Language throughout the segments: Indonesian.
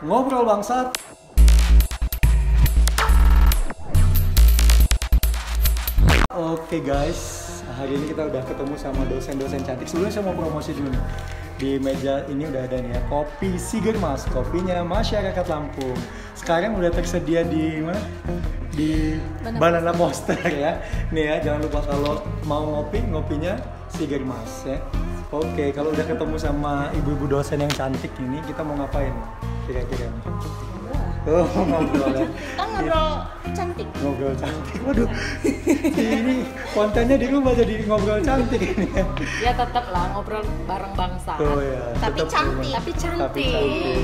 Ngobrol bangsat. Oke guys, hari ini kita udah ketemu sama dosen-dosen cantik. Sebelumnya saya mau promosi dulu nih. Di meja ini udah ada nih ya, kopi Sigermas, kopinya masyarakat Lampung. Sekarang udah tersedia di mana? Di Banana Monster ya. Nih ya, jangan lupa kalau mau ngopi, ngopinya Sigermas ya. Oke, kalau udah ketemu sama ibu-ibu dosen yang cantik ini, kita mau ngapain kira-kira? Oh, ngobrol ya. Kan ngobrol cantik. Ngobrol cantik. Waduh. Ini kontennya dirubah jadi ngobrol cantik ini ya. Ya tetap lah ngobrol bareng bangsa. Oh ya. Tapi cantik. Tapi cantik.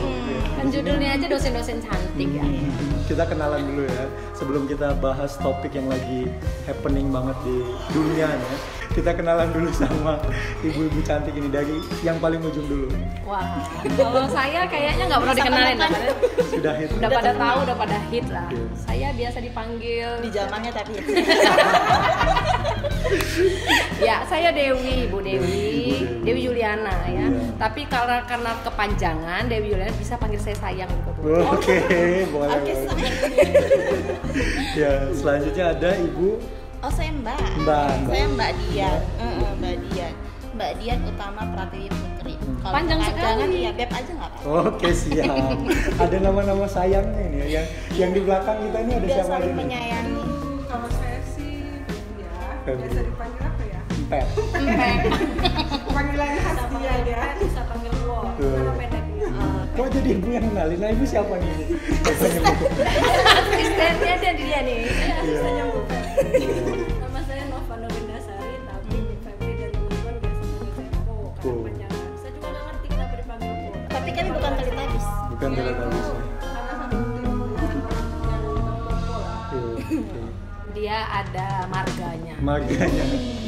Kan judulnya aja dosen-dosen cantik ya. Kita kenalan dulu ya. Sebelum kita bahas topik yang lagi happening banget di dunia ya. Kita kenalan dulu sama ibu-ibu cantik ini dari yang paling ujung dulu. Wah, kalau saya kayaknya nggak perlu dikenalin lah. Sudah hit. Udah pada tahu, udah pada hit lah. Iya. Saya biasa dipanggil di zamannya tapi ya, saya Dewi, Bu Dewi, Dewi Juliana ya. Iya. Tapi karena kepanjangan Dewi Juliana bisa panggil saya sayang juga, Bu. Oke, boleh. Oke, boleh. Ya, selanjutnya ada Ibu saya Mbak. Saya Mbak Dian. Mbak Dian. Mbak Dian Utama Pratiwi Putri. Kalau Panjang sekali. Ya Beb aja nggak apa-apa. Oke, siap. Ada nama-nama sayangnya ini ya. Yang di belakang kita ini ada Biar siapa saling ini? menyayangi. Kalau saya sih ya, Febri. biasa dipanggil apa ya? Empet. Panggilannya khas dia ya. Bisa panggil Wo. Tuh. Nama pendeknya. Kok jadi ibu yang kenalin? Nah, ibu siapa nih? Asistennya dia nih. Asistennya Bu. Nama saya Nova Novindasari, tapi di Febri dan teman-teman biasa panggil saya Po karena kepanjangan. Saya juga nggak ngerti kenapa dipanggil Po. Tapi kan bukan Teletubbies. Bukan teletabis. Karena satu tim yang Po lah. Dia ada marganya. Marganya.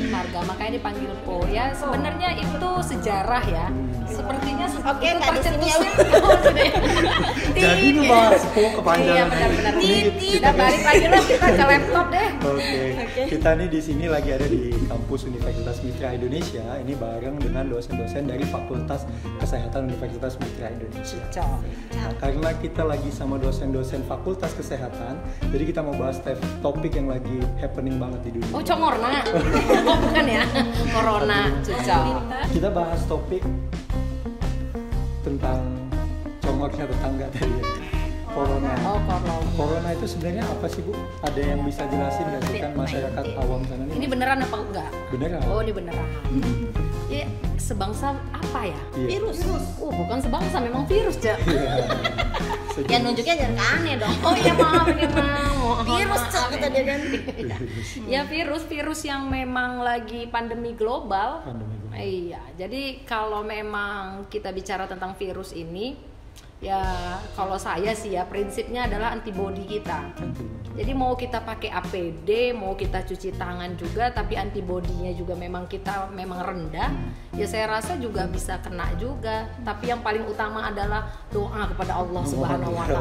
Marga, makanya dipanggil Po. Ya sebenarnya itu sejarah ya. Sepertinya Oke, itu Kak, di sini ya. Oh, sudah ya. Jadi ngebahas kok kepanjangan. Iya, benar-benar. Ini Udah balik lagi lah kita ke laptop deh. Oke. Kita nih di sini lagi ada di kampus Universitas Mitra Indonesia. Ini bareng dengan dosen-dosen dari Fakultas Kesehatan Universitas Mitra Indonesia. Cok. Nah, karena kita lagi sama dosen-dosen Fakultas Kesehatan, jadi kita mau bahas topik yang lagi happening banget di dunia. Oh, Congorna. Oh, bukan ya. Corona, Cocok. Kita bahas topik tentang congoknya tetangga tadi ya. Corona. Oh, corona. Corona itu sebenarnya apa sih Bu? Ada yang bisa jelasin nggak sih kan masyarakat awam sana Ini nih? beneran apa enggak? Beneran? Oh, ini beneran. Ya, sebangsa apa ya? Iya. Virus. Oh, bukan sebangsa, memang virus, Cak. Iya. Ya nunjuknya jangan ke aneh dong. Oh iya, maaf ini maaf. Virus Cak, kata dia kan. Ya virus yang memang lagi pandemi global. Pandemi global. Iya, jadi kalau memang kita bicara tentang virus ini, ya kalau saya sih ya prinsipnya adalah antibodi kita. Jadi mau kita pakai APD, mau kita cuci tangan juga, tapi antibodinya juga kita memang rendah, ya saya rasa juga bisa kena juga. Tapi yang paling utama adalah doa kepada Allah Subhanahu Wa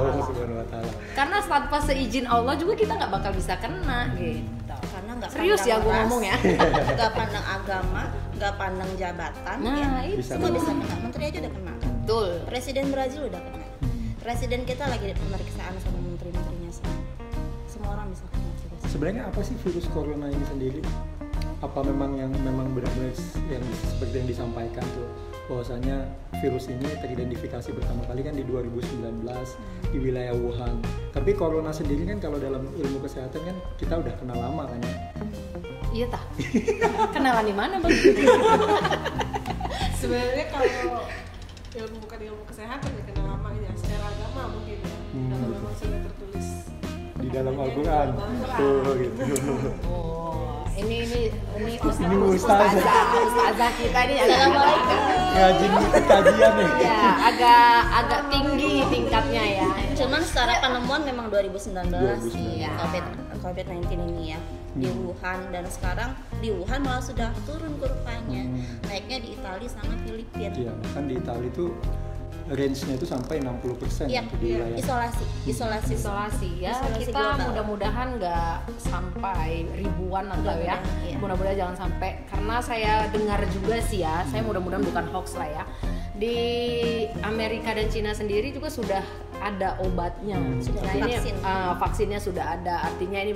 Taala. Karena tanpa seizin Allah juga kita nggak bakal bisa kena gitu. Karena nggak Serius ya gue ngomong ya. Nggak pandang agama, nggak pandang jabatan. Nah, ya. itu. Semua bisa kena. Menteri aja udah kena. Betul. Presiden Brazil udah kena. Presiden kita lagi di pemeriksaan sama menteri-menterinya semua. Semua orang bisa kena virus. Sebenarnya apa sih virus corona ini sendiri? Apa memang benar-benar yang seperti yang disampaikan tuh bahwasanya virus ini teridentifikasi pertama kali kan di 2019 di wilayah Wuhan. Tapi corona sendiri kan kalau dalam ilmu kesehatan kan kita udah kenal lama kan ya. Iya tah. Kenalan di mana, Bang? Sebenarnya kalau bukan ilmu kesehatan ya kenal lamanya, secara agama mungkin ya. Kalau memang sudah tertulis Di dalam Al-Qur'an. Tuh gitu. Oh, ini Ustazah kita ini agak ngaji kajian nih. ya, agak tinggi tingkatnya ya. Cuman secara penemuan memang 2019 Iya. COVID-19 ini ya di Wuhan, dan sekarang di Wuhan malah sudah turun kurvanya. Naiknya di Italia sama Filipina. Iya, kan di Italia itu range-nya itu sampai 60% Iya, di wilayah. isolasi Ya, Isolasi kita global. mudah-mudahan nggak sampai ribuan atau ya. Mudah-mudahan, iya. Mudah-mudahan jangan sampai, karena saya dengar juga sih ya, saya mudah-mudahan bukan hoax lah ya. di Amerika dan Cina sendiri juga sudah ada obatnya. Sudah Nah, ini vaksin. vaksinnya sudah ada, artinya ini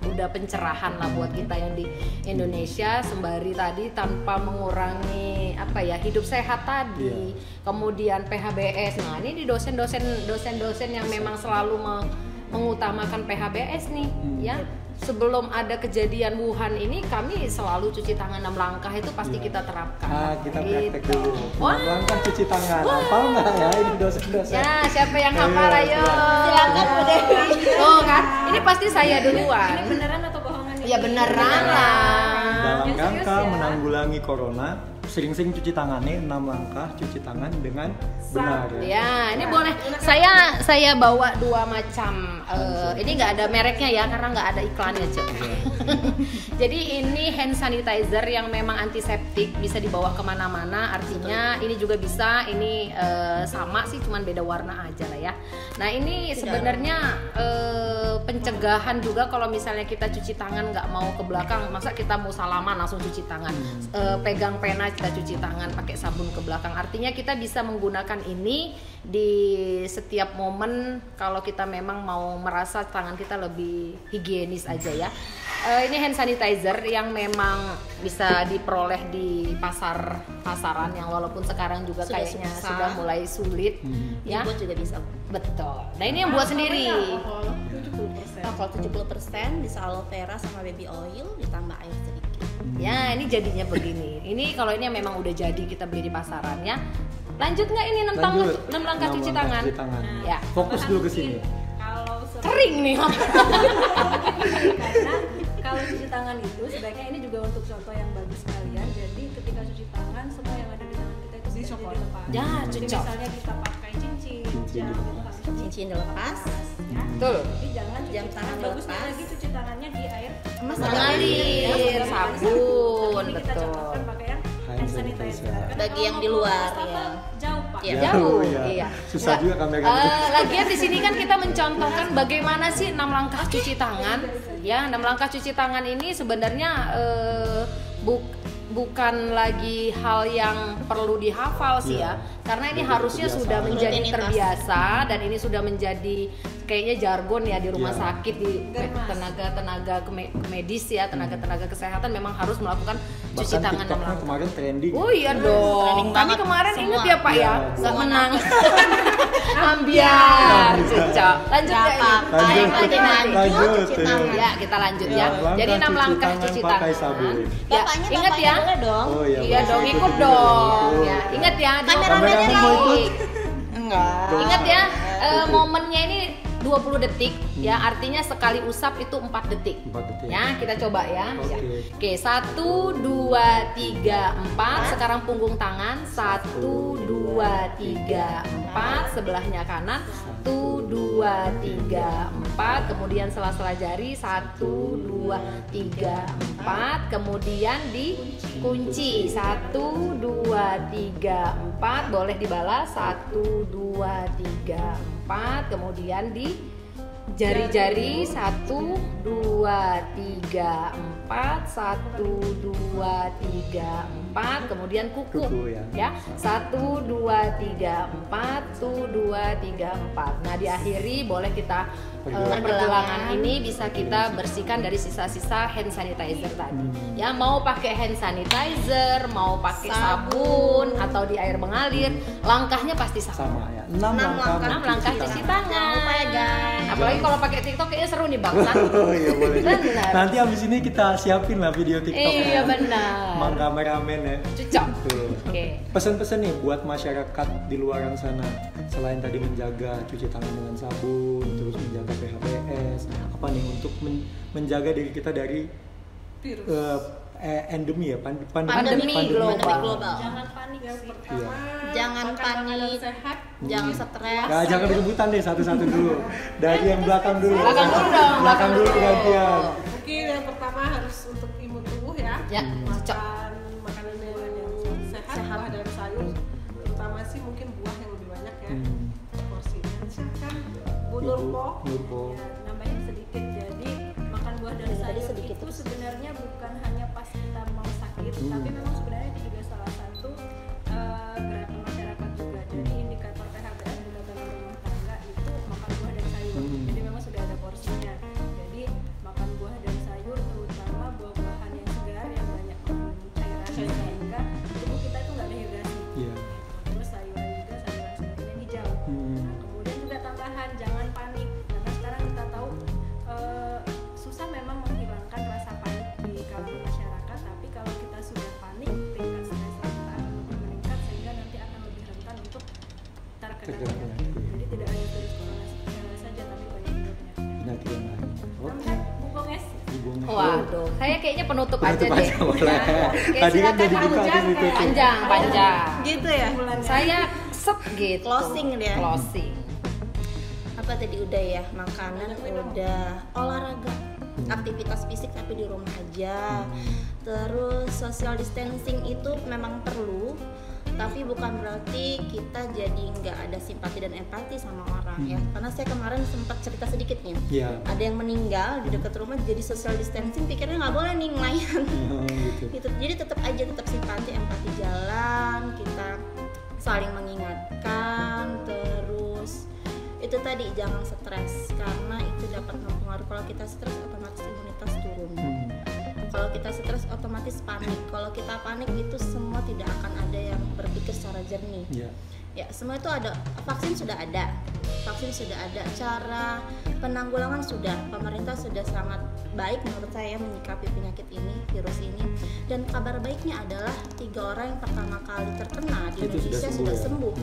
udah pencerahan lah buat kita yang di Indonesia, sembari tadi tanpa mengurangi hidup sehat tadi, kemudian PHBS. Nah ini di dosen-dosen yang memang selalu mengutamakan PHBS nih, ya. Sebelum ada kejadian Wuhan ini, kami selalu cuci tangan 6 langkah itu pasti kita terapkan. Kita praktek dulu. Wah. Langkah cuci tangan. Hafal nggak ya ini dosen-dosen? Ya, siapa yang hafal ayo? Silakan Bu Dewi. Oh kan, ini pasti saya duluan. Ini beneran atau bohongan? Ya beneran lah. Dalam Yang serius rangka ya? menanggulangi corona, sering-sering cuci tangan nih, 6 langkah cuci tangan dengan benar ya. Ya, ini boleh. Saya bawa 2 macam. Ini nggak ada mereknya ya, karena nggak ada iklannya, Cek. Jadi ini hand sanitizer yang memang antiseptik, bisa dibawa kemana-mana. Artinya ini juga bisa. Ini sama sih, cuman beda warna aja lah ya. Nah ini sebenarnya pencegahan juga kalau misalnya kita cuci tangan nggak mau ke belakang. Masa kita mau salaman langsung cuci tangan? Pegang pena kita cuci tangan pakai sabun ke belakang. Artinya kita bisa menggunakan ini di setiap momen kalau kita memang mau merasa tangan kita lebih higienis aja ya. Ini hand sanitizer yang memang bisa diperoleh di pasaran yang walaupun sekarang juga Sudah kayaknya susah. sudah mulai sulit ya. Dibuat juga bisa. Betul. Nah ini yang buat sendiri. Alkohol 70%. Alkohol 70%, bisa aloe vera sama baby oil, ditambah air sedikit. Ya ini jadinya begini. Ini kalau ini memang udah jadi kita beli di pasaran ya. Lanjut nggak ini 6 langkah cuci tangan? Ya. Fokus dulu ke sini. Kalau Kering nih. karena kalau cuci tangan itu sebaiknya ini juga untuk contoh yang bagus sekalian. Jadi ketika cuci tangan, semua yang ada di tangan kita itu Dicopot. bisa dilepas. Ya, Jadi cocok. misalnya kita pakai cincin, jam, Cincin dilepas, ya. Betul. Tapi jangan cuci Jam tangan bagusnya dilepas. lagi cuci tangannya di air Mengalir, sabun, Jadi kita betul. contohkan pakai yang Hand hand sanitizer. sanitizer. Karena Bagi kalau yang di mau luar, wastafel, ya. jauh Pak. Iya. Jauh, Ya. iya. Susah juga kamera. Lagian di sini kan kita mencontohkan bagaimana sih 6 langkah cuci tangan. Ya, 6 langkah cuci tangan ini sebenarnya bukan lagi hal yang perlu dihafal sih ya. Karena ini Jadi harusnya kebiasaan. sudah menjadi Rutinitas. terbiasa dan ini sudah menjadi kayaknya jargon ya di rumah Iya. sakit, di tenaga medis ya, tenaga kesehatan memang harus melakukan cuci Bahkan tangan 6 TikToknya langkah. kemarin trending. Oh iya dong. Trending Kami banget kemarin semua. ingat ya Pak ya, Iya, nggak Bu. menang. Ambiar, cocok. Lanjut Gak nggak ini? apa-apa, Lanjut. yang lagi maju Lanjut, cuci ya. tangan. Ya kita lanjut Ya, ya. Jadi 6 langkah cuci tangan. pakai sabun. Ya, ingat ya. boleh dong. Oh iya. Iya boleh. dong, ikut juga dong. ikut. Ya, ingat ya. Kameramennya Kameramen mau ikut? Enggak. Ingat ya, momennya ini 20 detik ya, artinya sekali usap itu 4 detik. 4 detik. Ya, kita coba ya. Oke. Oke, 1 2 3 4. Sekarang punggung tangan. 1 2 3 4. Sebelahnya kanan. 1 2 3 4. Kemudian sela-sela jari 1 2 3 4. Kemudian dikunci 1 2 3 4. Boleh dibalas 1 2 3 4. Kemudian di jari-jari 1 2 3 4. 1 2 3 4. Kemudian kuku Kuku, ya. 1 2 3 4. 1 2 3 4. Nah diakhiri boleh kita pergelangan ini bisa kita bersihkan dari sisa-sisa hand sanitizer tadi ya. Mau pakai hand sanitizer, mau pakai sabun atau di air mengalir, langkahnya pasti sama. Sama ya. 6 langkah. 6 langkah cuci tangan. Jangan lupa ya, guys. Apalagi kalau pakai TikTok kayaknya seru nih Bang. Oh iya boleh. Benar. Nanti abis ini kita siapin lah video TikTok. Iya benar. Mang kameramen ya. Cocok. Tuh. Oke. Pesan-pesan nih buat masyarakat di luaran sana, selain tadi menjaga cuci tangan dengan sabun, terus menjaga PHBS, apa nih untuk menjaga diri kita dari Virus. endemi ya, Pandemi global. Jangan panik Yang sih. pertama, Jangan makan makanan panik. sehat. Jangan stres. Nah, jangan rebutan deh satu-satu dulu. Dari yang belakang dulu. Belakang dulu dong, Belakang dulu gantian. Mungkin yang pertama harus untuk imun tubuh ya. Ya, cocok. Makan makanan yang sehat, buah dan sayur. Terutama sih mungkin buah yang lebih banyak ya. Porsinya misalkan bunur po. Nurpo. Ya, nambahin sedikit. Jadi makan buah dan Tadi sayur sedikit itu terus. sebenarnya bukan hanya pas kita mau sakit, tapi memang sebenarnya itu juga salah satu gerakan masyarakat bertahan, jangan panik. Karena sekarang kita tahu susah memang menghilangkan rasa panik di kalangan masyarakat, tapi kalau kita sudah panik, tingkat stres kita akan lebih meningkat sehingga nanti akan lebih rentan untuk terkena penyakit. Jadi tidak hanya virus corona saja, tapi banyak juga Penyakit yang lain. Oke. penyakit. Bu Bonges. Waduh, saya kayaknya penutup aja Penutup deh. aja boleh. Oke, Tadi kan silakan jadi buka, panjang, jadi tutup. panjang. Gitu ya. Saya set gitu. Closing dia. Closing. Apa tadi udah ya, makanan udah, olahraga, aktivitas fisik tapi di rumah aja. Terus social distancing itu memang perlu, tapi bukan berarti kita jadi nggak ada simpati dan empati sama orang ya. Karena saya kemarin sempat cerita sedikitnya, Iya. ada yang meninggal di dekat rumah jadi social distancing, pikirnya nggak boleh nih ngelayan. Gitu. Jadi tetap aja, tetap simpati, empati jalan, kita saling mengingatkan. Terus itu tadi, jangan stres karena itu dapat mempengaruhi. Kalau kita stres otomatis imunitas turun. Kalau kita stres otomatis panik. Kalau kita panik itu semua tidak akan ada yang berpikir secara jernih. Iya. Ya, semua itu ada. Vaksin sudah ada. Cara penanggulangan sudah. Pemerintah sudah sangat baik menurut saya menyikapi penyakit ini, virus ini. Dan kabar baiknya adalah 3 orang yang pertama kali terkena di Itu Indonesia sudah sembuh.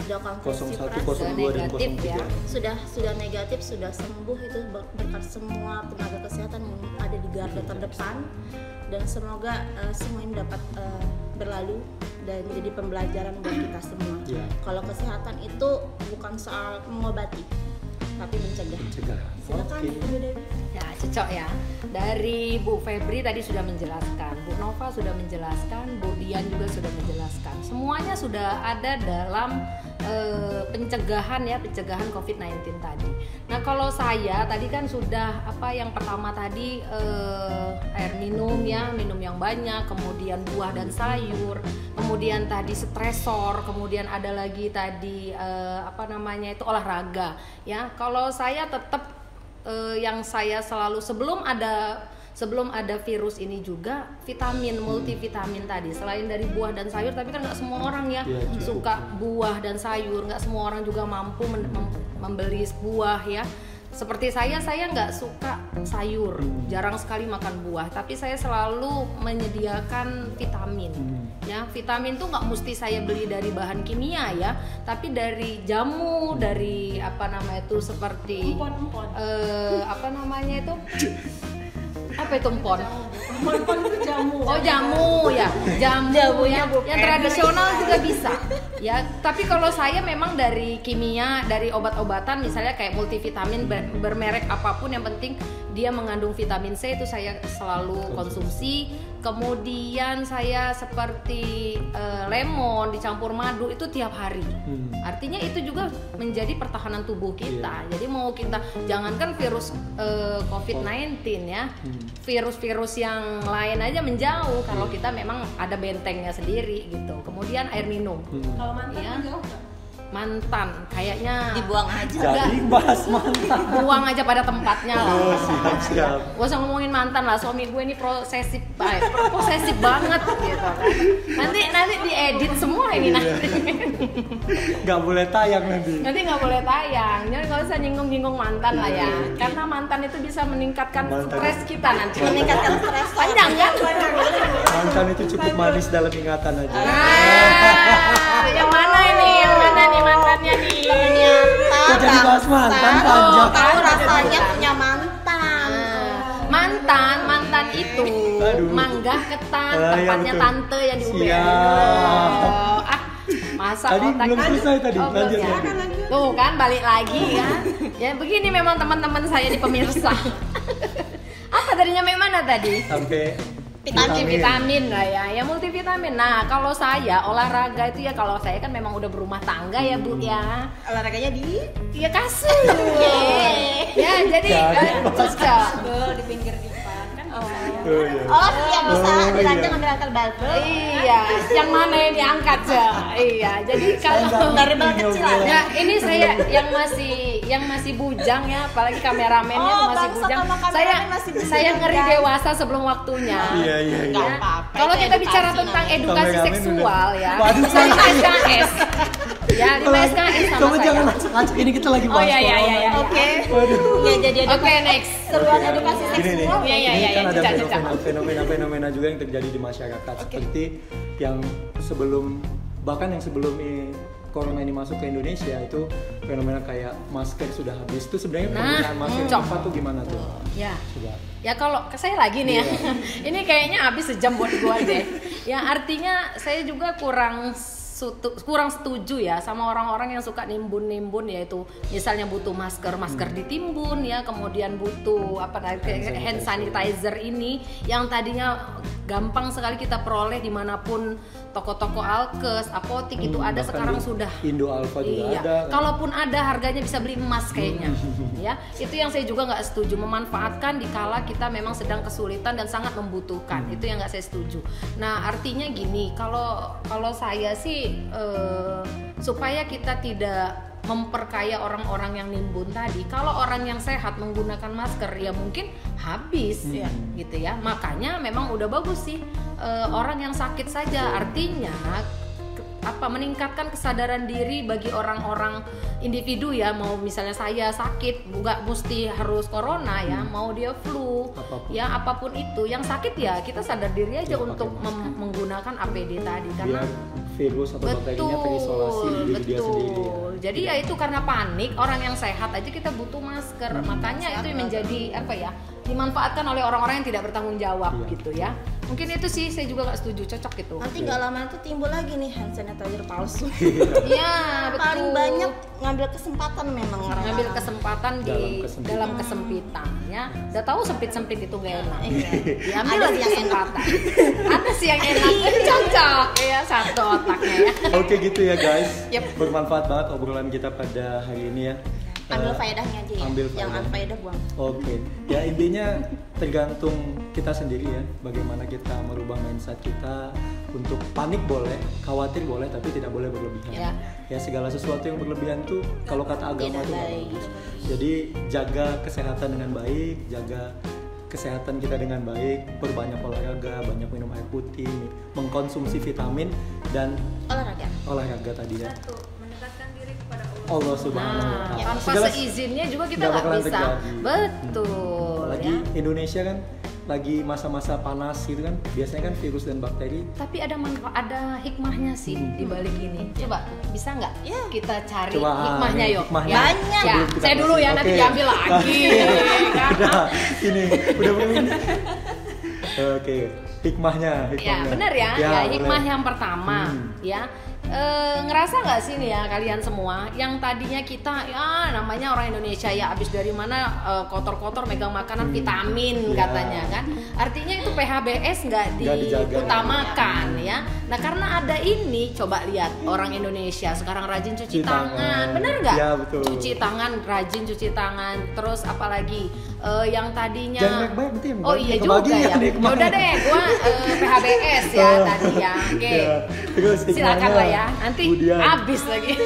Sudah konferensi 01, pers. 02 dan Negatif 03. ya. Sudah negatif, sudah sembuh. Itu berkat semua tenaga kesehatan yang ada di garda terdepan, dan semoga semua ini dapat berlalu dan jadi pembelajaran buat kita semua. Ya. Kalau kesehatan itu bukan soal mengobati, tapi mencegah. Cegah. Silakan Oke. Ibu Dewi. Ya, cocok ya. Dari Bu Febri tadi sudah menjelaskan, Bu Nova sudah menjelaskan, Bu Dian juga sudah menjelaskan. Semuanya sudah ada dalam pencegahan ya, pencegahan COVID-19 tadi. Nah, kalau saya tadi kan sudah yang pertama tadi air minum ya, minum yang banyak, kemudian buah dan sayur, kemudian tadi stresor, kemudian ada lagi tadi itu olahraga ya. Kalau saya tetap yang saya selalu sebelum ada virus ini juga vitamin, multivitamin tadi, selain dari buah dan sayur, tapi kan nggak semua orang ya suka buah dan sayur, nggak semua orang juga mampu membeli buah ya. Seperti saya nggak suka sayur, jarang sekali makan buah, tapi saya selalu menyediakan vitamin. Ya, vitamin tuh nggak mesti saya beli dari bahan kimia ya, tapi dari jamu, dari seperti apa itu empon? Empon itu jamu. Oh, jamu ya, jamu ya, yang tradisional juga bisa. Ya, tapi kalau saya memang dari kimia, dari obat-obatan, misalnya kayak multivitamin bermerek apapun, yang penting dia mengandung vitamin C, itu saya selalu konsumsi. Kemudian saya seperti lemon dicampur madu itu tiap hari. Artinya itu juga menjadi pertahanan tubuh kita. Jadi mau kita, jangankan virus COVID-19 ya, virus-virus yang lain aja menjauh kalau kita memang ada bentengnya sendiri gitu. Kemudian air minum. Kalau mantan Ya. jauh nggak? Mantan kayaknya Dibuang aja. Jadi bahas mantan. buang aja pada tempatnya lah. Siap. Gak usah ngomongin mantan lah, suami gue ini posesif banget gitu kan. Nanti diedit semua ini nanti. Nggak boleh tayang nanti. Nanti nggak boleh tayang, jadi nggak usah nyinggung mantan lah ya. Karena mantan itu bisa meningkatkan stres kita nanti. Meningkatkan stres. Panjang kan? Mantan itu cukup manis dalam ingatan aja. Yang mana ini? Yang mana nih mantannya nih? Kok jadi bahas mantan panjang? Tahu rasanya punya mantan. Mantan itu Aduh. Manggah Ketan, Iya, tempatnya betul. tante yang di UBN. Siap. Masa Tadi otak belum selesai tadi, belum lanjut ya? lagi. Tuh kan balik lagi kan. Ya begini memang teman-teman saya di pemirsa. Apa tadinya mana tadi? Sampai Vitamin lah ya multivitamin. Nah, kalau saya olahraga itu ya, kalau saya kan memang udah berumah tangga ya Bu ya. Olahraganya di Ya kasur. Ya jadi cocok. Bel di pinggir dipan kan bisa ya. yang bisa diranjang ambil angkat barbel. Iya, yang mana yang diangkat ya? Iya, jadi kalau Dari bel kecil aja. ya ini saya yang masih bujang ya, apalagi kameramennya Oh, tuh masih bangsat bujang. sama kameramen masih bujang, Saya ngeri guys. dewasa sebelum waktunya. Iya. Nggak apa-apa. Kalau Itu kita bicara edukasi tentang namanya. edukasi Kameramen seksual udah. ya, Waduh, saya SKS. Ya 5 SKS sama Kamu saya. jangan acak-acak, ini kita lagi Oh bahas iya. corona. Oke. Waduh. Ya jadi ada Oke, next. seruan edukasi Gini nih, seksual. Iya, ini kan ada cicak. fenomena juga yang terjadi di masyarakat seperti yang sebelum corona ini masuk ke Indonesia itu fenomena kayak masker sudah habis. Itu sebenarnya penggunaan masker yang tepat tuh gimana tuh? Ya. Coba. Ya kalau saya lagi nih ya, ini kayaknya habis sejam buat gua deh. Ya artinya saya juga kurang setuju ya sama orang-orang yang suka nimbun, yaitu misalnya butuh masker ditimbun ya, kemudian butuh hand sanitizer ini yang tadinya gampang sekali kita peroleh dimanapun, toko-toko alkes, apotik itu ada, sekarang sudah Indo Alfa juga iya. ada. Kalaupun ada harganya bisa beli emas kayaknya. Ya, itu yang saya juga nggak setuju, memanfaatkan dikala kita memang sedang kesulitan dan sangat membutuhkan. Itu yang nggak saya setuju. Nah, artinya gini, kalau saya sih supaya kita tidak memperkaya orang-orang yang nimbun tadi. Kalau orang yang sehat menggunakan masker ya mungkin habis ya, gitu ya. Makanya memang udah bagus sih orang yang sakit saja. Artinya meningkatkan kesadaran diri bagi orang-orang individu ya, mau misalnya saya sakit nggak mesti harus corona ya, mau dia flu apapun itu yang sakit ya kita sadar diri aja untuk menggunakan APD tadi karena biar virus atau bakterinya terisolasi di diri dia sendiri ya. Jadi ya itu karena panik, orang yang sehat aja kita butuh masker. Makanya itu menjadi dimanfaatkan oleh orang-orang yang tidak bertanggung jawab gitu ya. Mungkin itu sih saya juga nggak setuju, cocok gitu. Nanti nggak lama itu timbul lagi nih hand sanitizer palsu. Iya, betul. Paling banyak ngambil kesempatan memang orang. Ngambil kesempatan dalam kesempitan ya. Udah tahu sempit-sempit itu gak enak. Diambil lagi kesempatan. Ada sih yang enak. Cocok ya, satu otaknya ya. Oke gitu ya guys. Yep. Bermanfaat banget obrolan kita pada hari ini ya. Ambil faedahnya aja ya. Ambil Yang faedah. unfaedah buang. Oke, ya intinya tergantung kita sendiri ya, bagaimana kita merubah mindset kita. Untuk panik boleh, khawatir boleh, tapi tidak boleh berlebihan. Ya segala sesuatu yang berlebihan tuh kalau kata agama itu nggak bagus. Jadi jaga kesehatan dengan baik, jaga kesehatan kita dengan baik, perbanyak olahraga, banyak minum air putih, mengkonsumsi vitamin dan olahraga tadi ya. Satu, mendekatkan diri kepada Allah. Allah Subhanahu wa Ta'ala. Tanpa seizinnya juga kita nggak nggak bakalan bisa. terjadi. Betul. Apalagi Ya. Indonesia kan lagi masa-masa panas gitu kan, biasanya kan virus dan bakteri. Tapi ada hikmahnya sih di balik ini. Coba bisa nggak kita cari Coba, hikmahnya nih, yuk? hikmahnya. Ya. Banyak. Ya, Sebelum kita saya dulu kasih. ya, nanti Oke. diambil lagi. Udah, ini udah belum. Oke, hikmahnya. Ya benar ya. Ya, hikmah boleh. yang pertama ya. Ngerasa nggak sih nih ya kalian semua yang tadinya kita ya namanya orang Indonesia ya abis dari mana kotor-kotor megang makanan vitamin katanya kan, artinya itu PHBS nggak diutamakan ya. Nah karena ada ini, coba lihat orang Indonesia sekarang rajin cuci tangan, bener nggak? Ya, betul. Cuci tangan, rajin cuci tangan, terus apalagi yang tadinya Jangan banyak nanti yang oh iya juga ya. Udah deh, gua PHBS ya tadi ya. Oke. Ya, terus Silakan lah ya. Nanti kemudian. habis lagi.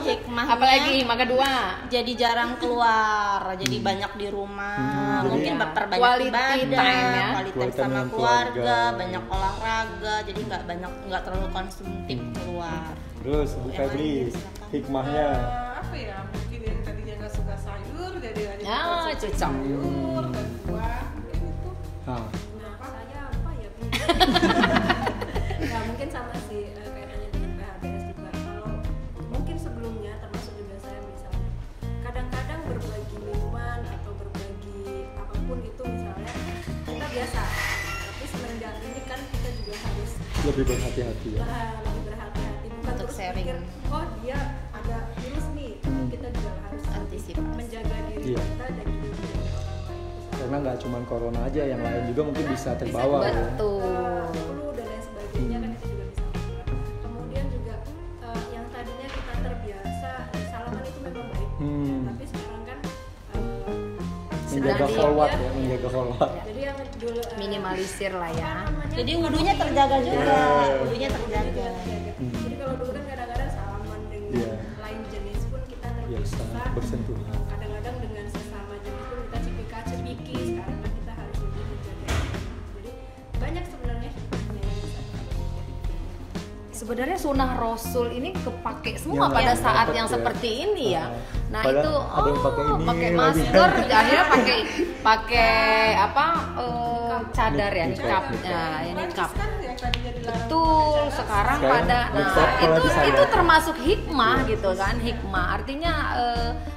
Hikmahnya Apalagi hikmah kedua. jadi jarang keluar, jadi banyak di rumah, jadi- mungkin memperbanyak Quality ibadah, time ya. quality time Quality sama time keluarga, keluarga. banyak olahraga, jadi nggak terlalu konsumtif keluar. Terus Bu Yang Febri, lain, silakan. hikmahnya. Apa ya, mungkin yang tadinya nggak suka sayur jadi rajin Ya, konsumsi cocok. sayur dan buah mungkin itu. Nah, Saya apa ya? Nah, mungkin sama sih kaitannya dengan PHBS juga. Kalau mungkin sebelumnya termasuk juga saya misalnya kadang-kadang berbagi minuman atau berbagi apapun itu misalnya kita biasa. Tapi semenjak ini kan kita juga harus lebih berhati-hati ya. lebih berhati-hati bukan Untuk terus sharing. pikir oh dia ada virus nih, tapi kita juga harus Antisipasi. menjaga diri Iya. kita dan juga menjaga orang lain. Karena nggak cuma corona aja, yang lain juga mungkin bisa terbawa ya. Betul. Flu dan lain sebagainya kan itu juga bisa menular. Kemudian juga yang tadinya kita terbiasa salaman itu memang baik, tapi sekarang kan Menjaga Sedang follow-up dia- ya, menjaga follow-up. jadi yang dulu Minimalisir lah ya. Jadi wudhunya terjaga juga, wudhunya terjaga. Jadi kalau dulu kan kadang-kadang salaman dengan Iya. lain jenis pun kita Biasa terbiasa. bersentuhan. Kadang-kadang dengan sesama jenis pun kita cipika-cipiki. Sekarang kan kita harus lebih menjaga. Jadi banyak sebenarnya hikmahnya yang bisa kita sebenarnya sunnah Rasul ini kepake semua Yang pada lain saat dapet yang ya. seperti ini ya. Nah Padahal itu ada yang pakai ini, pakai lagi. masker, akhirnya pakai apa cadar ya, Nikab. nikab ya, nikab. Kan yang tadinya dilarang Betul, sekarang Sekarang pada nikab nah apalagi saya. itu termasuk hikmah gitu kan, hikmah. Artinya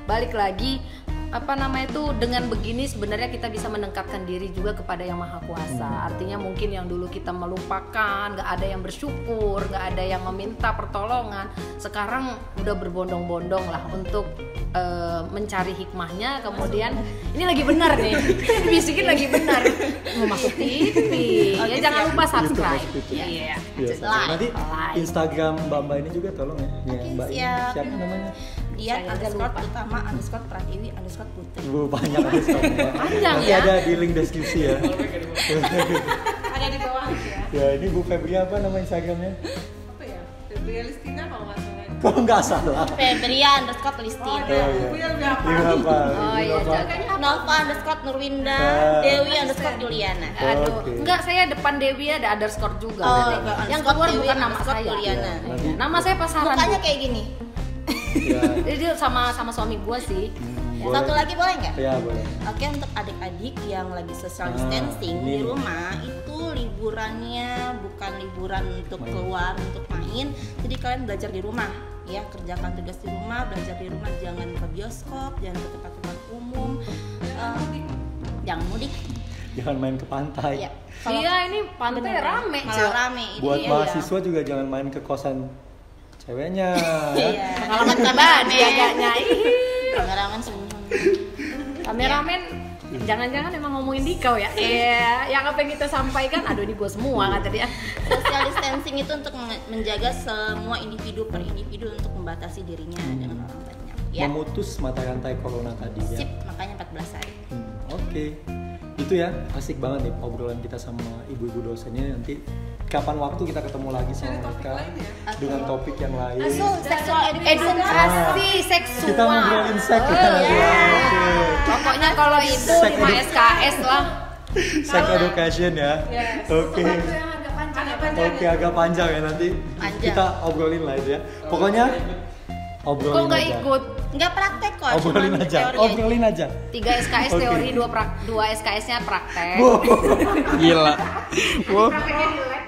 balik lagi apa namanya itu dengan begini sebenarnya kita bisa mendekatkan diri juga kepada yang maha kuasa. Artinya mungkin yang dulu kita melupakan, nggak ada yang bersyukur, nggak ada yang meminta pertolongan, sekarang udah berbondong-bondong lah untuk mencari hikmahnya. Kemudian ini lagi benar nih, bisikin lagi benar mau masuk TV ya, jangan lupa subscribe. Iya. Iya, Like. nanti Like. Instagram Mbak ini juga tolong ya. Ya, Oke, Mbak ini siap. siapa namanya? Dian Saya aja underscore lupa. utama underscore Pratiwi underscore Putri. Bu banyak Instagramnya. Panjang Nanti ya. ada di link deskripsi ya. ada di bawah ya. Ya ini Bu Febri apa nama Instagramnya? Apa ya? Febria Listina kalau nggak salah. Kok nggak salah? Febria underscore Listina. Oh, iya. Ibu yang lebih apa? Ini apa? Oh Ini iya, apa? jangan. Nova underscore Nurwinda, Ah. Dewi underscore Juliana. Aduh, Oke. enggak, saya depan Dewi ada underscore juga. Oh, nanti. enggak, Yang underscore keluar Dewi bukan nama underscore saya. Juliana. Nanti- Nama saya pasaran. Mukanya Bu. kayak gini. Ya. Jadi dia sama suami gua sih. Boleh. Satu lagi boleh nggak? Ya boleh. Oke, untuk adik-adik yang lagi social Ah, distancing ini di nih. rumah itu liburannya bukan liburan untuk Main. keluar untuk main, jadi kalian belajar di rumah ya, kerjakan tugas di rumah, belajar di rumah, jangan ke bioskop, jangan ke tempat-tempat umum, jangan mudik. Jangan main ke pantai. Ya, kalau Iya, ini pantai beneran, rame, malah Cil. rame. Buat Iya. mahasiswa juga jangan main ke kosan ceweknya. Iya. Pengalaman pribadi agaknya. Kameramen senyum. Kameramen jangan-jangan emang ngomongin di kau ya. Iya, yang apa yang kita sampaikan, aduh ini gua semua kata dia. Social distancing itu untuk menjaga semua individu per individu untuk membatasi dirinya dengan orang banyak. Ya, Memutus mata rantai corona tadi ya. sip, makanya 14 hari. Oke. Itu ya, asik banget nih obrolan kita sama ibu-ibu dosennya. Nanti kapan waktu kita ketemu lagi sama Cari topik mereka lain ya? dengan topik yang lain. Sexual Edukasi seksual. Kita ngobrolin seks ya. Oke. Pokoknya kalau itu Sek 5 SKS lah. Sex education ya. Yes. Oke. Itu yang agak panjang ya, Pak. Oke, agak panjang ya nanti. Panjang. Kita obrolin lah itu ya. Pokoknya Kok obrolin nggak aja. ikut? Nggak praktek kok, Obrolin cuman aja. teori Obrolin aja. 3 SKS Oke. teori, 2 SKS-nya praktek. Gila. Wow. Prakteknya di lab